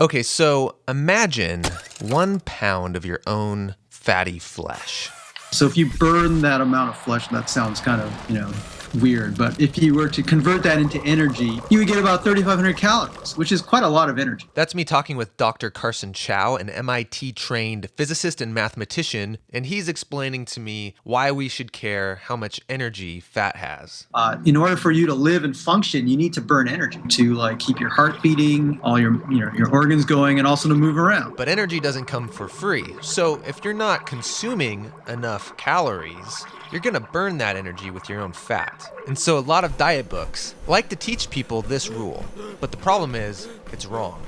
Okay, so imagine 1 pound of your own fatty flesh. So if you burn that amount of flesh, that sounds kind of, weird. But if you were to convert that into energy, you would get about 3,500 calories, which is quite a lot of energy. That's me talking with Dr. Carson Chow, an MIT-trained physicist and mathematician, and he's explaining to me why we should care how much energy fat has. In order for you to live and function, you need to burn energy to keep your heart beating, all your organs going, and also to move around. But energy doesn't come for free. So if you're not consuming enough calories, you're going to burn that energy with your own fat. And so a lot of diet books like to teach people this rule, but the problem is it's wrong.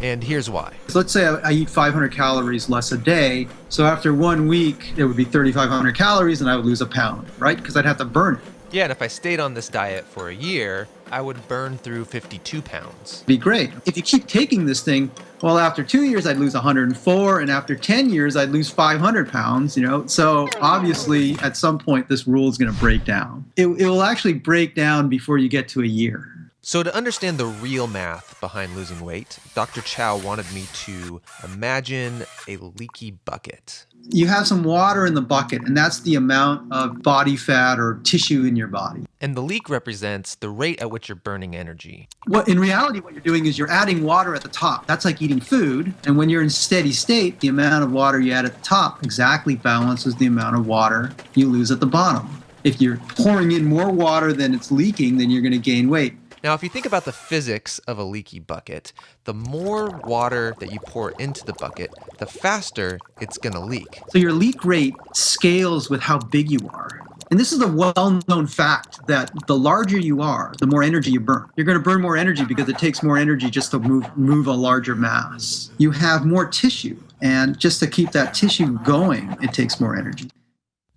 And here's why. So let's say I eat 500 calories less a day. So after 1 week, it would be 3,500 calories and I would lose a pound, right? Because I'd have to burn it. Yeah, and if I stayed on this diet for a year, I would burn through 52 pounds. Be great. If you keep taking this thing, well, after 2 years, I'd lose 104, and after 10 years, I'd lose 500 pounds, So obviously, at some point, this rule is going to break down. It will actually break down before you get to a year. So to understand the real math behind losing weight, Dr. Chow wanted me to imagine a leaky bucket. You have some water in the bucket, and that's the amount of body fat or tissue in your body. And the leak represents the rate at which you're burning energy. In reality, what you're doing is you're adding water at the top. That's like eating food. And when you're in steady state, the amount of water you add at the top exactly balances the amount of water you lose at the bottom. If you're pouring in more water than it's leaking, then you're going to gain weight. Now, if you think about the physics of a leaky bucket, the more water that you pour into the bucket, the faster it's going to leak. So your leak rate scales with how big you are. And this is a well-known fact that the larger you are, the more energy you burn. You're going to burn more energy because it takes more energy just to move a larger mass. You have more tissue, and just to keep that tissue going, it takes more energy.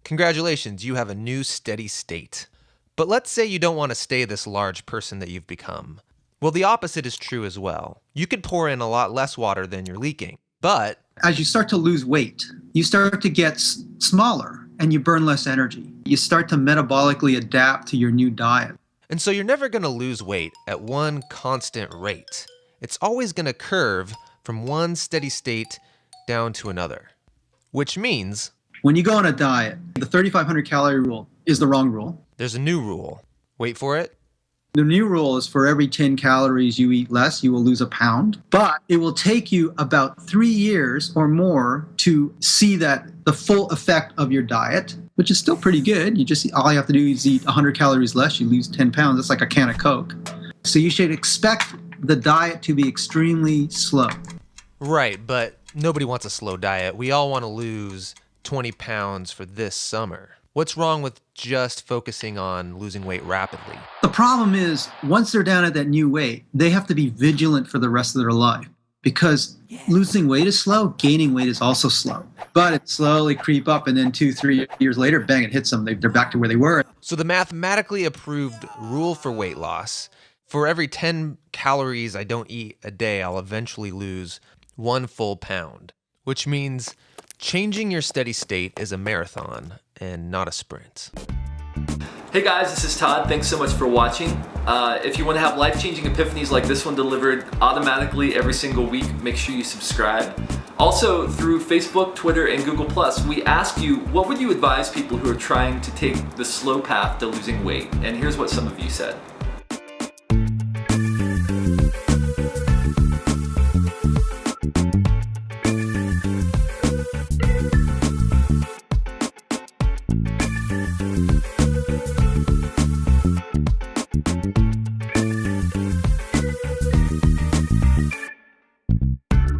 Congratulations, you have a new steady state. But let's say you don't want to stay this large person that you've become. Well, the opposite is true as well. You could pour in a lot less water than you're leaking, but as you start to lose weight, you start to get smaller and you burn less energy. You start to metabolically adapt to your new diet. And so you're never going to lose weight at one constant rate. It's always going to curve from one steady state down to another, which means when you go on a diet, the 3,500 calorie rule is the wrong rule. There's a new rule. Wait for it. The new rule is for every 10 calories you eat less, you will lose a pound. But it will take you about 3 years or more to see the full effect of your diet, which is still pretty good. All you have to do is eat 100 calories less, you lose 10 pounds. That's like a can of Coke. So you should expect the diet to be extremely slow. Right, but nobody wants a slow diet. We all want to lose 20 pounds for this summer. What's wrong with just focusing on losing weight rapidly? The problem is, once they're down at that new weight, they have to be vigilant for the rest of their life. Because losing weight is slow, gaining weight is also slow. But it slowly creep up, and then 2-3 years later, bang, it hits them. They're back to where they were. So the mathematically approved rule for weight loss, for every 10 calories I don't eat a day, I'll eventually lose 1 full pound. Which means changing your steady state is a marathon and not a sprint. Hey guys, this is Todd. Thanks so much for watching. If you want to have life-changing epiphanies like this one delivered automatically every single week, make sure you subscribe. Also, through Facebook, Twitter, and Google+, we asked you, what would you advise people who are trying to take the slow path to losing weight? And here's what some of you said.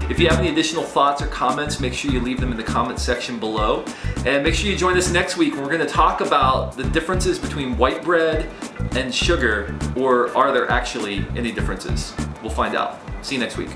If you have any additional thoughts or comments, make sure you leave them in the comment section below. And make sure you join us next week when we're going to talk about the differences between white bread and sugar, or are there actually any differences? We'll find out. See you next week.